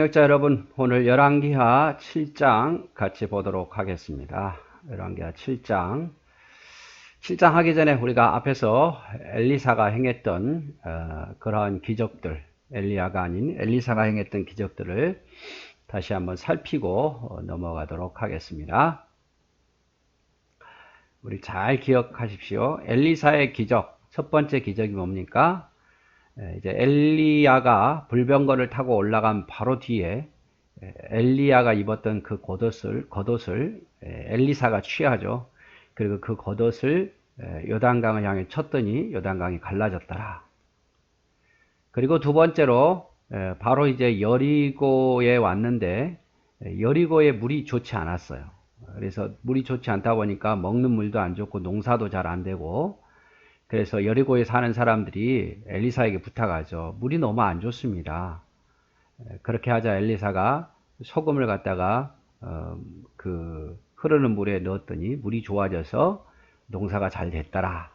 시청자 여러분, 오늘 열왕기하 7장 같이 보도록 하겠습니다. 열왕기하 7장. 7장 하기 전에 우리가 앞에서 엘리사가 행했던 그러한 기적들, 엘리야가 아닌 엘리사가 행했던 기적들을 다시 한번 살피고 넘어가도록 하겠습니다. 우리 잘 기억하십시오. 엘리사의 기적, 첫 번째 기적이 뭡니까? 이제 엘리야가 불병거를 타고 올라간 바로 뒤에 엘리야가 입었던 그 겉옷을 엘리사가 취하죠. 그리고 그 겉옷을 요단강을 향해 쳤더니 요단강이 갈라졌더라. 그리고 두 번째로 바로 이제 여리고에 왔는데 여리고에 물이 좋지 않았어요. 그래서 물이 좋지 않다 보니까 먹는 물도 안 좋고 농사도 잘 안 되고, 그래서 여리고에 사는 사람들이 엘리사에게 부탁하죠. 물이 너무 안 좋습니다. 그렇게 하자 엘리사가 소금을 갖다가 그 흐르는 물에 넣었더니 물이 좋아져서 농사가 잘 됐더라.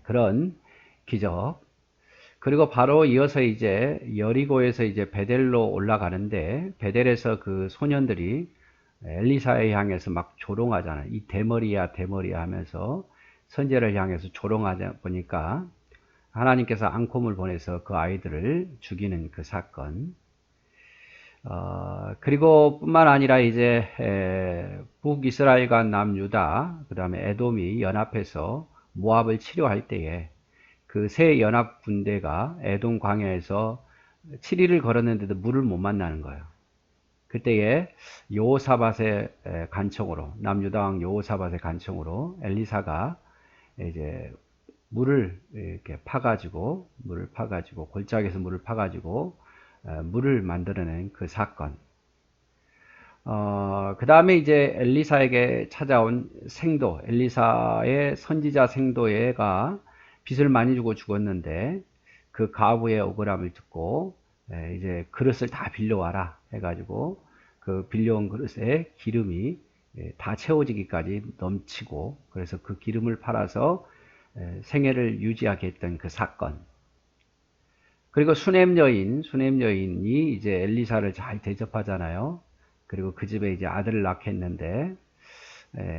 그런 기적. 그리고 바로 이어서 이제 여리고에서 이제 베델로 올라가는데, 베델에서 그 소년들이 엘리사에 향해서 막 조롱하잖아요. 이 대머리야 대머리야 하면서 선지자를 향해서 조롱하다 보니까 하나님께서 앙콤을 보내서 그 아이들을 죽이는 그 사건. 그리고 뿐만 아니라 이제 북이스라엘과 남유다, 그 다음에 에돔이 연합해서 모압을 치료할 때에 그 세 연합 군대가 에돔 광야에서 7일을 걸었는데도 물을 못 만나는 거예요. 그때에 여호사밧의 간청으로, 남유다 왕 여호사밧의 간청으로 엘리사가 이제 물을 이렇게 파가지고 골짜기에서 물을 파가지고 물을 만들어낸 그 사건. 그 다음에 이제 엘리사에게 찾아온 생도, 엘리사의 선지자 생도가 빚을 많이 주고 죽었는데 그 가부의 억울함을 듣고 이제 그릇을 다 빌려와라 해가지고 그 빌려온 그릇에 기름이 다 채워지기까지 넘치고, 그래서 그 기름을 팔아서 생애를 유지하게 했던 그 사건. 그리고 수넴 여인이 이제 엘리사를 잘 대접하잖아요. 그리고 그 집에 이제 아들을 낳겠는데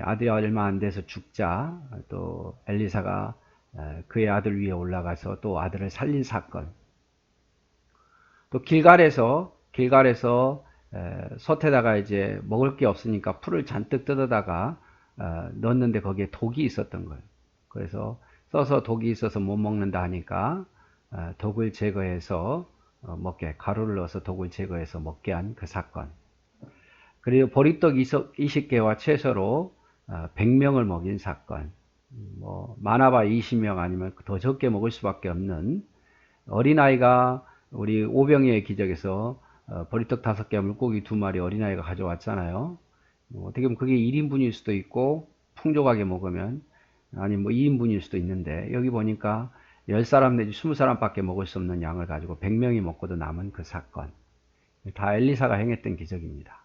아들이 얼마 안 돼서 죽자 또 엘리사가 그의 아들 위에 올라가서 또 아들을 살린 사건. 또 길갈에서 솥에다가 이제 먹을 게 없으니까 풀을 잔뜩 뜯어다가 넣었는데 거기에 독이 있었던 거예요. 그래서 써서 독이 있어서 못 먹는다 하니까 독을 제거해서 가루를 넣어서 독을 제거해서 먹게 한 그 사건. 그리고 보리떡 20개와 채소로 100명을 먹인 사건. 많아봐 20명 아니면 더 적게 먹을 수밖에 없는 어린아이가, 우리 오병이의 기적에서 보리떡 5개, 물고기 2마리 어린아이가 가져왔잖아요. 어떻게 보면 그게 1인분일 수도 있고 풍족하게 먹으면 아니 2인분일 수도 있는데, 여기 보니까 10사람 내지 20사람 밖에 먹을 수 없는 양을 가지고 100명이 먹고도 남은 그 사건. 다 엘리사가 행했던 기적입니다.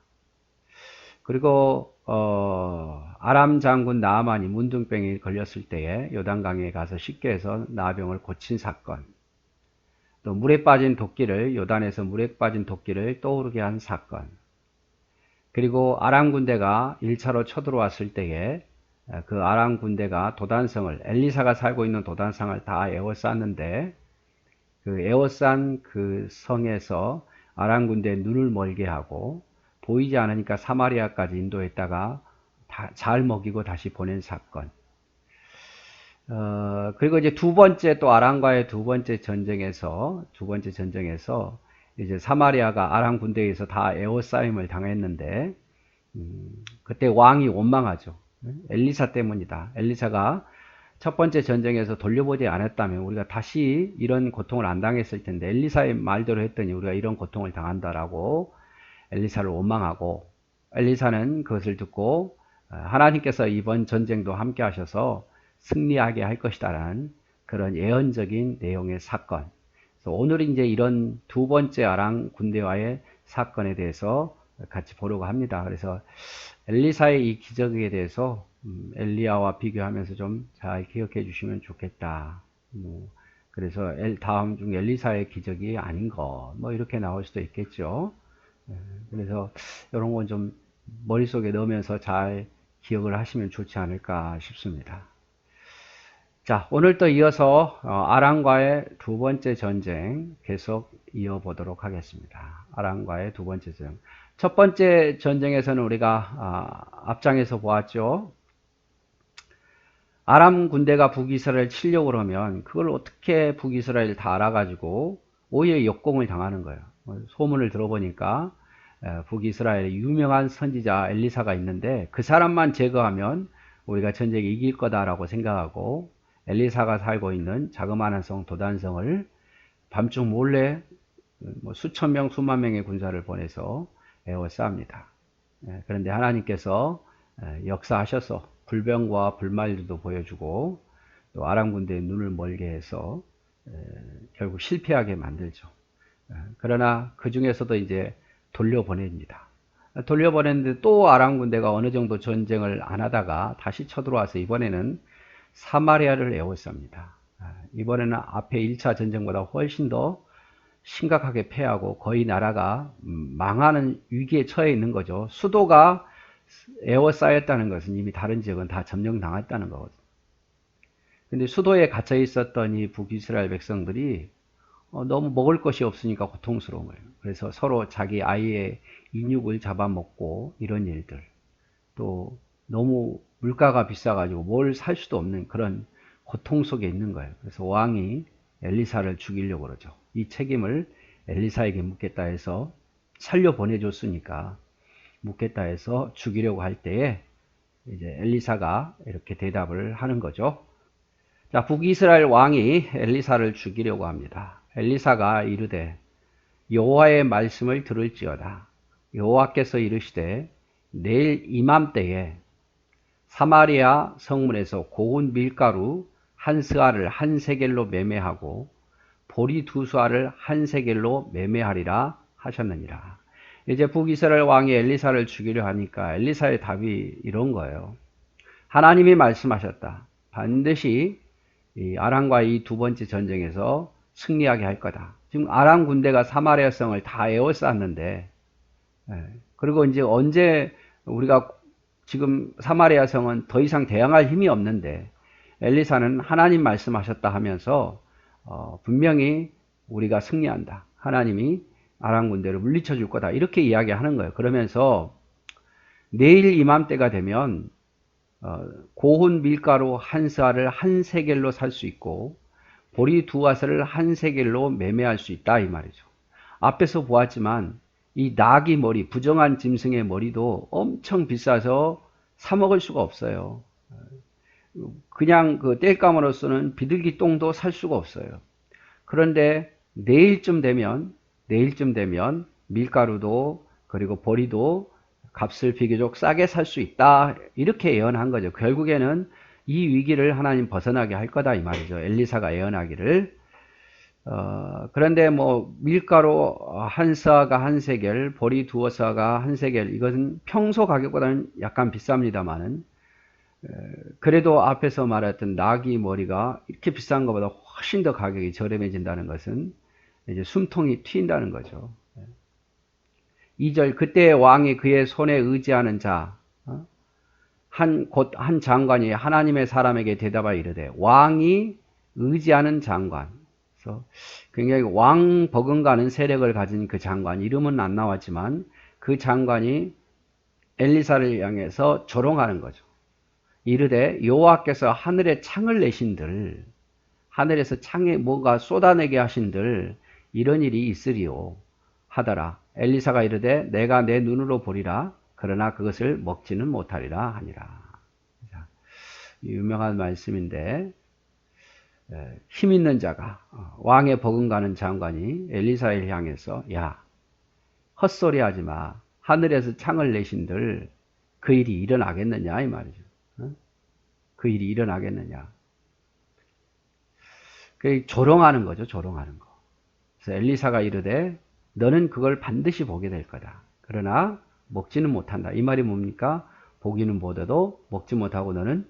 그리고 아람 장군 나아만이 문둥병이 걸렸을 때에 요단강에 가서 쉽게 해서 나병을 고친 사건. 또 요단에서 물에 빠진 도끼를 떠오르게 한 사건. 그리고 아람 군대가 1차로 쳐들어왔을 때에 그 아람 군대가 엘리사가 살고 있는 도단성을 다 에워쌌는데, 그 에워싼 그 성에서 아람 군대의 눈을 멀게 하고 보이지 않으니까 사마리아까지 인도했다가 잘 먹이고 다시 보낸 사건. 그리고 이제 또 아람과의 두 번째 전쟁에서 이제 사마리아가 아람 군대에 의해서 다 에워싸임을 당했는데, 그때 왕이 원망하죠. 엘리사 때문이다. 엘리사가 첫 번째 전쟁에서 돌려보지 않았다면 우리가 다시 이런 고통을 안 당했을 텐데, 엘리사의 말대로 했더니 우리가 이런 고통을 당한다라고 엘리사를 원망하고, 엘리사는 그것을 듣고 하나님께서 이번 전쟁도 함께 하셔서 승리하게 할 것이다라는 그런 예언적인 내용의 사건. 그래서 오늘은 이제 이런 두 번째 아람 군대와의 사건에 대해서 같이 보려고 합니다. 그래서 엘리사의 이 기적에 대해서 엘리야와 비교하면서 좀 잘 기억해 주시면 좋겠다. 그래서 다음 중 엘리사의 기적이 아닌 거, 이렇게 나올 수도 있겠죠. 그래서 이런 건 좀 머릿속에 넣으면서 잘 기억을 하시면 좋지 않을까 싶습니다. 자, 오늘 또 이어서 아람과의 두 번째 전쟁 계속 이어보도록 하겠습니다. 아람과의 두 번째 전쟁. 첫 번째 전쟁에서는 우리가 앞장에서 보았죠. 아람 군대가 북이스라엘 치려고 그러면 그걸 어떻게 북이스라엘 다 알아가지고 오히려 역공을 당하는 거예요. 소문을 들어보니까 북이스라엘의 유명한 선지자 엘리사가 있는데 그 사람만 제거하면 우리가 전쟁에 이길 거다라고 생각하고 엘리사가 살고 있는 자그마한 성 도단성을 밤중 몰래 수천 명 수만 명의 군사를 보내서 에워쌉니다. 그런데 하나님께서 역사하셔서 불병과 불말도 보여주고 또 아람 군대의 눈을 멀게 해서 결국 실패하게 만들죠. 그러나 그 중에서도 이제 돌려보냅니다. 돌려보냈는데 또 아람 군대가 어느 정도 전쟁을 안 하다가 다시 쳐들어와서 이번에는 사마리아를 에워쌉니다. 이번에는 앞에 1차 전쟁보다 훨씬 더 심각하게 패하고 거의 나라가 망하는 위기에 처해 있는 거죠. 수도가 에워싸였다는 것은 이미 다른 지역은 다 점령당했다는 거거든요. 근데 수도에 갇혀 있었던 이 북이스라엘 백성들이 너무 먹을 것이 없으니까 고통스러운 거예요. 그래서 서로 자기 아이의 인육을 잡아먹고 이런 일들, 또 너무 물가가 비싸가지고 뭘 살 수도 없는 그런 고통 속에 있는 거예요. 그래서 왕이 엘리사를 죽이려고 그러죠. 이 책임을 엘리사에게 묻겠다 해서 살려 보내줬으니까 묻겠다 해서 죽이려고 할 때에 이제 엘리사가 이렇게 대답을 하는 거죠. 자, 북이스라엘 왕이 엘리사를 죽이려고 합니다. 엘리사가 이르되 여호와의 말씀을 들을지어다. 여호와께서 이르시되 내일 이맘때에 사마리아 성문에서 고운 밀가루 한 스아를 한 세겔로 매매하고 보리 두 스아를 한 세겔로 매매하리라 하셨느니라. 이제 북이스라엘 왕이 엘리사를 죽이려 하니까 엘리사의 답이 이런 거예요. 하나님이 말씀하셨다. 반드시 이 아람과 이 두 번째 전쟁에서 승리하게 할 거다. 지금 아람 군대가 사마리아 성을 다 에워쌌는데, 그리고 이제 언제 우리가 지금 사마리아 성은 더 이상 대항할 힘이 없는데 엘리사는 하나님 말씀하셨다 하면서 분명히 우리가 승리한다. 하나님이 아람 군대를 물리쳐 줄 거다. 이렇게 이야기하는 거예요. 그러면서 내일 이맘때가 되면 고운 밀가루 한 스아를 한 세겔로 살 수 있고 보리 두 아스를 한 세겔로 매매할 수 있다 이 말이죠. 앞에서 보았지만 이 나귀 머리, 부정한 짐승의 머리도 엄청 비싸서 사 먹을 수가 없어요. 그냥 그 땔감으로서는 비둘기 똥도 살 수가 없어요. 그런데 내일쯤 되면 밀가루도 그리고 보리도 값을 비교적 싸게 살 수 있다. 이렇게 예언한 거죠. 결국에는 이 위기를 하나님 벗어나게 할 거다 이 말이죠. 엘리사가 예언하기를. 그런데 뭐 밀가루 한 스아가 한 세겔, 보리 두어 스아가 한 세겔, 이것은 평소 가격보다는 약간 비쌉니다만은 그래도 앞에서 말했던 나귀 머리가 이렇게 비싼 것보다 훨씬 더 가격이 저렴해진다는 것은 이제 숨통이 트인다는 거죠. 2절 그때 왕이 그의 손에 의지하는 자 한 장관이 하나님의 사람에게 대답하여 이르되 왕이 의지하는 장관. 그래서 굉장히 왕 버금가는 세력을 가진 그 장관 이름은 안 나왔지만 그 장관이 엘리사를 향해서 조롱하는 거죠. 이르되 여호와께서 하늘에 창을 내신들 하늘에서 창에 뭔가 쏟아내게 하신들 이런 일이 있으리요 하더라. 엘리사가 이르되 내가 내 눈으로 보리라. 그러나 그것을 먹지는 못하리라 하니라. 자, 유명한 말씀인데 힘 있는 자가 왕의 버금가는 장관이 엘리사를 향해서 야 헛소리 하지 마. 하늘에서 창을 내신들 그 일이 일어나겠느냐 이 말이죠. 그 일이 일어나겠느냐. 그 조롱하는 거죠. 조롱하는 거. 그래서 엘리사가 이르되 너는 그걸 반드시 보게 될 거다. 그러나 먹지는 못한다. 이 말이 뭡니까? 보기는 보더라도 먹지 못하고 너는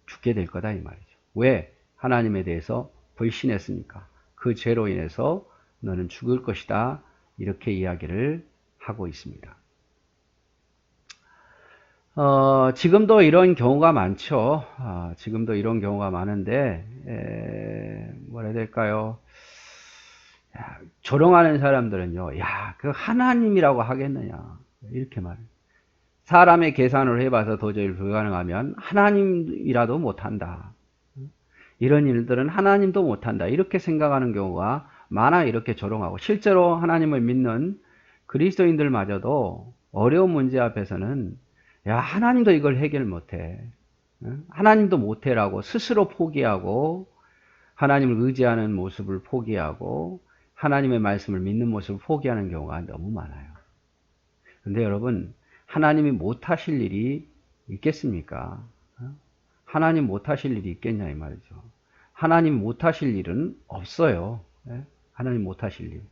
죽게 될 거다 이 말이죠. 왜? 하나님에 대해서 불신했으니까. 그 죄로 인해서 너는 죽을 것이다. 이렇게 이야기를 하고 있습니다. 지금도 이런 경우가 많죠. 지금도 이런 경우가 많은데, 뭐라 해야 될까요? 조롱하는 사람들은요, 야, 그 하나님이라고 하겠느냐. 이렇게 말해요. 사람의 계산을 해봐서 도저히 불가능하면 하나님이라도 못한다. 이런 일들은 하나님도 못한다. 이렇게 생각하는 경우가 많아. 이렇게 조롱하고 실제로 하나님을 믿는 그리스도인들마저도 어려운 문제 앞에서는 야, 하나님도 이걸 해결 못해. 하나님도 못해라고 스스로 포기하고 하나님을 의지하는 모습을 포기하고 하나님의 말씀을 믿는 모습을 포기하는 경우가 너무 많아요. 근데 여러분, 하나님이 못하실 일이 있겠습니까? 하나님 못하실 일이 있겠냐 이 말이죠. 하나님 못하실 일은 없어요. 하나님 못하실 일.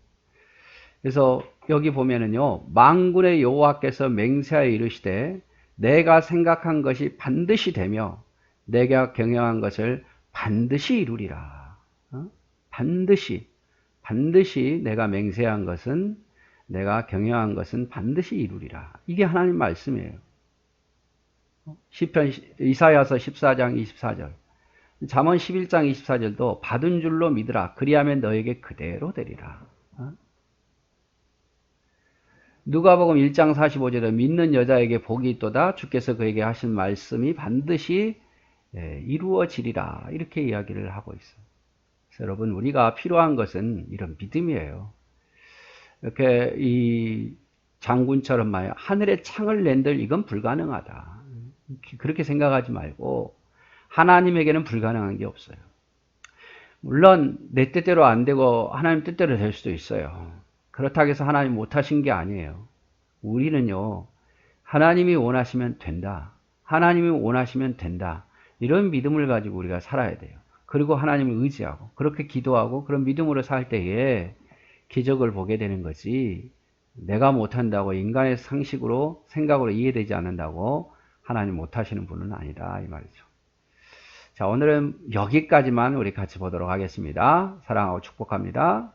그래서 여기 보면은요, 만군의 여호와께서 맹세하여 이르시되 내가 생각한 것이 반드시 되며 내가 경영한 것을 반드시 이루리라. 반드시 내가 맹세한 것은 내가 경영한 것은 반드시 이루리라. 이게 하나님 말씀이에요. 시편 이사야서 14장 24절, 잠언 11장 24절도 받은 줄로 믿으라. 그리하면 너에게 그대로 되리라. 누가복음 1장 45절에 믿는 여자에게 복이 있도다. 주께서 그에게 하신 말씀이 반드시 이루어지리라. 이렇게 이야기를 하고 있어요. 그래서 여러분, 우리가 필요한 것은 이런 믿음이에요. 이렇게 이 장군처럼 말 하늘에 창을 낸들 이건 불가능하다. 그렇게 생각하지 말고 하나님에게는 불가능한 게 없어요. 물론 내 뜻대로 안 되고 하나님 뜻대로 될 수도 있어요. 그렇다고 해서 하나님 못하신 게 아니에요. 우리는요, 하나님이 원하시면 된다. 하나님이 원하시면 된다. 이런 믿음을 가지고 우리가 살아야 돼요. 그리고 하나님을 의지하고 그렇게 기도하고 그런 믿음으로 살 때에 기적을 보게 되는 거지, 내가 못한다고 인간의 상식으로 생각으로 이해되지 않는다고 하나님 못하시는 분은 아니다 이 말이죠. 자, 오늘은 여기까지만 우리 같이 보도록 하겠습니다. 사랑하고 축복합니다.